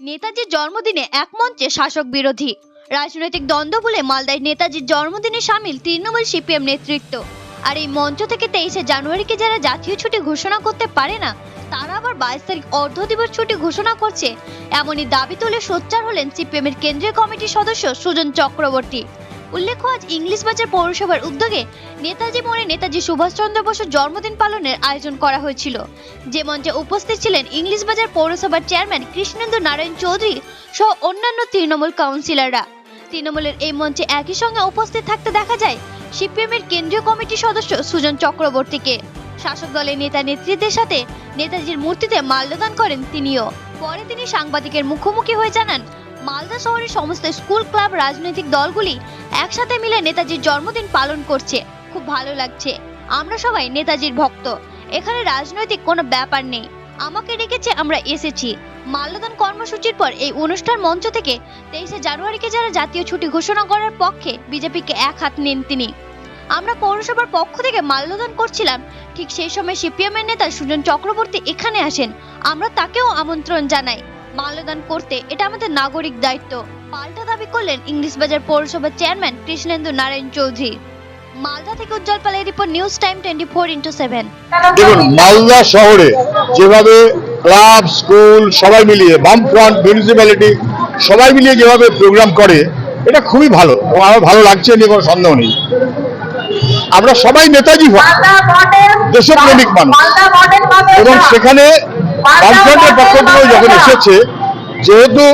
নেতাজির জন্মদিনে এক মঞ্চে শাসক বিরোধী রাজনৈতিক দ্বন্দ্ব বলে মালদায় নেতাজির জন্মদিনে সামিল তৃণমূল সিপিএম নেতৃত্ব। আর এই মঞ্চ থেকে 23শে জানুয়ারিকে যারা জাতীয় ছুটি ঘোষণা করতে পারে না তারা আবার 22 তারিখ অর্ধ দিবস ছুটি ঘোষণা করছে, এমনই দাবি তুলে সোচ্চার হলেন সিপিএমের কেন্দ্রীয় কমিটির সদস্য সুজন চক্রবর্তী। উল্লেখ্য, আজ ইংলিশ বাজার পৌরসভার উদ্যোগে নেতাজি মোড়ে নেতাজি সুভাষচন্দ্র বসুর জন্মদিন পালনের আয়োজন করা হয়েছিল, যে মঞ্চে উপস্থিত ছিলেন ইংলিশ বাজার পৌরসভার চেয়ারম্যান কৃষ্ণেন্দু নারায়ণ চৌধুরী সহ অন্যান্য তৃণমূল কাউন্সিলররা। তৃণমূলের এই মঞ্চে একই সঙ্গে উপস্থিত থাকতে দেখা যায় সিপিএমের কেন্দ্রীয় কমিটির সদস্য সুজন চক্রবর্তীকে। শাসক দলের নেতা নেত্রীদের সাথে নেতাজির মূর্তিতে মাল্যদান করেন তিনিও। পরে তিনি সাংবাদিকের মুখোমুখি হয়ে জানান, মালদা শহরের সমস্ত স্কুল, ক্লাব, রাজনৈতিক দলগুলি একসাথে মিলে নেতাজির জন্মদিন পালন করছে, খুব ভালো লাগছে। আমরা সবাই নেতাজির ভক্ত, এখানে রাজনৈতিক কোনো ব্যাপার নেই। আমাকে ডেকেছে, আমরা এসেছি। মাল্যদান কর্মসূচির পর এই অনুষ্ঠান মঞ্চ থেকে 23শে জানুয়ারিকে যারা জাতীয় ছুটি ঘোষণা করার পক্ষে বিজেপিকে এক হাত নেন তিনি। আমরা পৌরসভার পক্ষ থেকে মাল্যদান করছিলাম, ঠিক সেই সময় সিপিএমের নেতা সুজন চক্রবর্তী এখানে আসেন, আমরা তাকেও আমন্ত্রণ জানাই মাল্যদান করতে, এটা আমাদের নাগরিক দায়িত্ব। পাল্টা দাবি করলেন ইংলিশ বাজার পৌরসভার চেয়ারম্যান কৃষ্ণেন্দু নারায়ণ চৌধুরী। মালদা থেকে উজ্জ্বল পালের রিপোর্ট, নিউজ টাইম 24x7। দেখুন, মালদা শহরে যেভাবে ক্লাব, স্কুল সবাই মিলিয়ে, বামফ্রন্ট, মিউনিসিপ্যালিটি সবাই মিলিয়ে যেভাবে প্রোগ্রাম করে, এটা খুবই ভালো এবং আমার ভালো লাগছে, নিয়ে কোনো সন্দেহ নেই। আমরা সবাই নেতাজি দেশপ্রেমিক মানুষ এবং সেখানে বামফ্রন্টের পক্ষ থেকেও যখন এসেছে, যেহেতু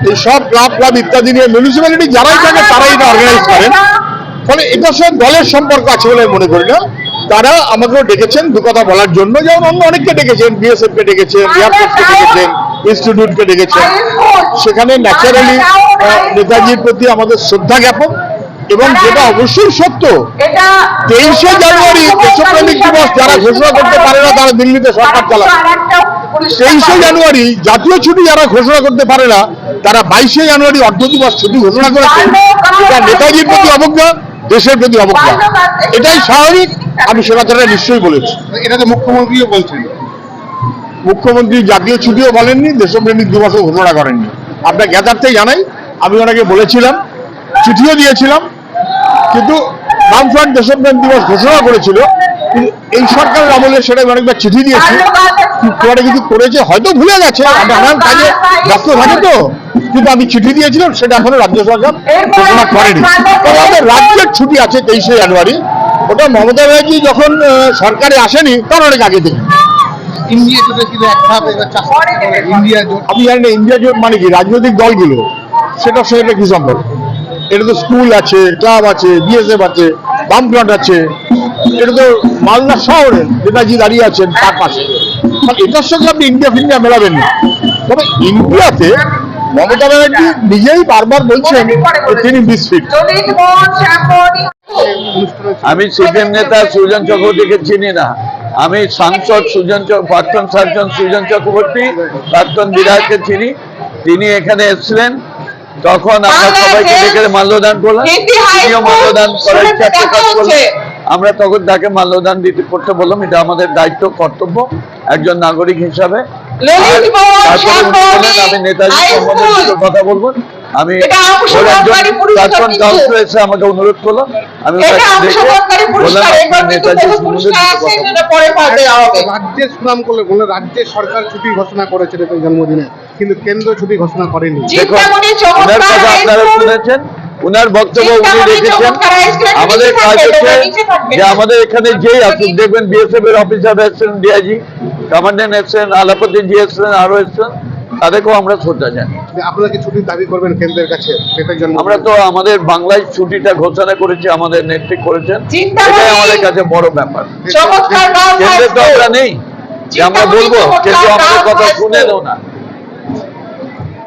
এই সব ক্লাব ইত্যাদি নিয়ে মিউনিসিপ্যালিটি যারাই থাকে তারাই এটা অর্গানাইজ করেন, ফলে এটার সাথে দলের সম্পর্ক আছে বলে মনে করি না। তারা আমাকেও ডেকেছেন দু কথা বলার জন্য, যেমন অন্য অনেককে ডেকেছেন, বিএসএফ কে ডেকেছেন, এয়ারফোর্সকে ডেকেছেন, ইনস্টিটিউটকে ডেকেছেন। সেখানে ন্যাচারালি নেতাজির প্রতি আমাদের শ্রদ্ধা জ্ঞাপন এবং যেটা অবশ্যই সত্য, 23শে জানুয়ারি দেশপ্রেমিক দিবস যারা ঘোষণা করতে পারে না তারা দিল্লিতে সরকার চালায়। 23শে জানুয়ারি জাতীয় ছুটি যারা ঘোষণা করতে পারে না তারা 22শে জানুয়ারি অর্ধ দিবস ছুটি ঘোষণা করেছে। এটা নেতাজির প্রতি অবজ্ঞা, দেশের প্রতি অবজ্ঞা, এটাই স্বাভাবিক। আমি সে কথাটা নিশ্চয়ই বলেছি। এটা তো মুখ্যমন্ত্রীও বলছেন। মুখ্যমন্ত্রী জাতীয় ছুটিও বলেননি, দেশপ্রেমিক দিবসও ঘোষণা করেননি। আপনার জ্ঞাতার্থেই জানাই, আমি ওনাকে বলেছিলাম, চিঠিও দিয়েছিলাম, কিন্তু বামফ্রন্ট দেশপ্রেম দিবস ঘোষণা করেছিল, কিন্তু এই সরকারের আমলে সেটা অনেকবার চিঠি দিয়েছি, পরে কিছু করেছে, হয়তো ভুলে গেছে, নানান কাজে ব্যস্ত থাকে তো, কিন্তু আমি চিঠি দিয়েছিলাম, সেটা এখনো রাজ্য সরকার ঘোষণা করেনি। তবে আমাদের রাজ্যের ছুটি আছে 23শে জানুয়ারি, ওটা মমতা ব্যানার্জি যখন সরকারে আসেনি তার অনেক আগে থেকে। ইন্ডিয়া জোটে ছিল ইন্ডিয়া জোট, আমি জানি না ইন্ডিয়া জোট মানে কি, রাজনৈতিক দলগুলো, সেটার সঙ্গে কি সম্পর্ক? এটা তো স্কুল আছে, ক্লাব আছে, বিএসএফ আছে, বামফ্রন্ট আছে, এটা তো মালদা শহরে নেতাজি দাঁড়িয়ে আছেন তার পাশে, এটার সঙ্গে আপনি ইন্ডিয়া ফিন্ডিয়া মেলাবেন না। তবে ইন্ডিয়াতে মমতা ব্যানার্জি নিজেই বারবার বলছেন তিনি মিসফিট। আমি সিপিএম নেতা সুজন চক্রবর্তীকে চিনি না। আমি সাংসদ প্রাক্তন সাংসদ সুজন চক্রবর্তী, প্রাক্তন বিধায়ককে চিনি। তিনি এখানে এসেছিলেন, তখন আমরা সবাইকে ডেকে মাল্যদান করলাম, তিনিও মাল্যদান করার ইচ্ছা প্রকাশ করলেন। আমরা তখন তাকে মাল্যদান করতে বললাম, এটা আমাদের দায়িত্ব, কর্তব্য একজন নাগরিক হিসাবে। আমি নেতাজি সম্বন্ধে কথা বলবো। আমি প্রাক্তন কাউন্সিলর এসে আমাকে অনুরোধ করলো, আমি নেতাজি রাজ্যের সুনাম করলে বলে রাজ্যের সরকার ছুটি ঘোষণা করেছে জন্মদিনে, কিন্তু কেন্দ্র ছুটি ঘোষণা করেনি। ওনার কথা আপনারা শুনেছেন, ওনার বক্তব্য উনি রেখেছেন। আমাদের কাজ হচ্ছে যে আমাদের এখানে যেই আসুক, দেখবেন বিএসএফ এর অফিসার এসছেন, ডিআইজি কমান্ডেন্ট এসছেন, আলাপতি জি এসছেন, আরো এসছেন, তাদেরকেও আমরা শ্রদ্ধা জানি। আপনারা কি ছুটির দাবি করবেন কেন্দ্রের কাছে? আমরা তো আমাদের বাংলায় ছুটিটা ঘোষণা করেছি, আমাদের নেতৃত্ব করেছেন, এটাই আমাদের কাছে বড় ব্যাপার। কেন্দ্রে তো আমরা নেই যে আমরা বলবো, কিন্তু আমাদের কথা শুনে দেও না।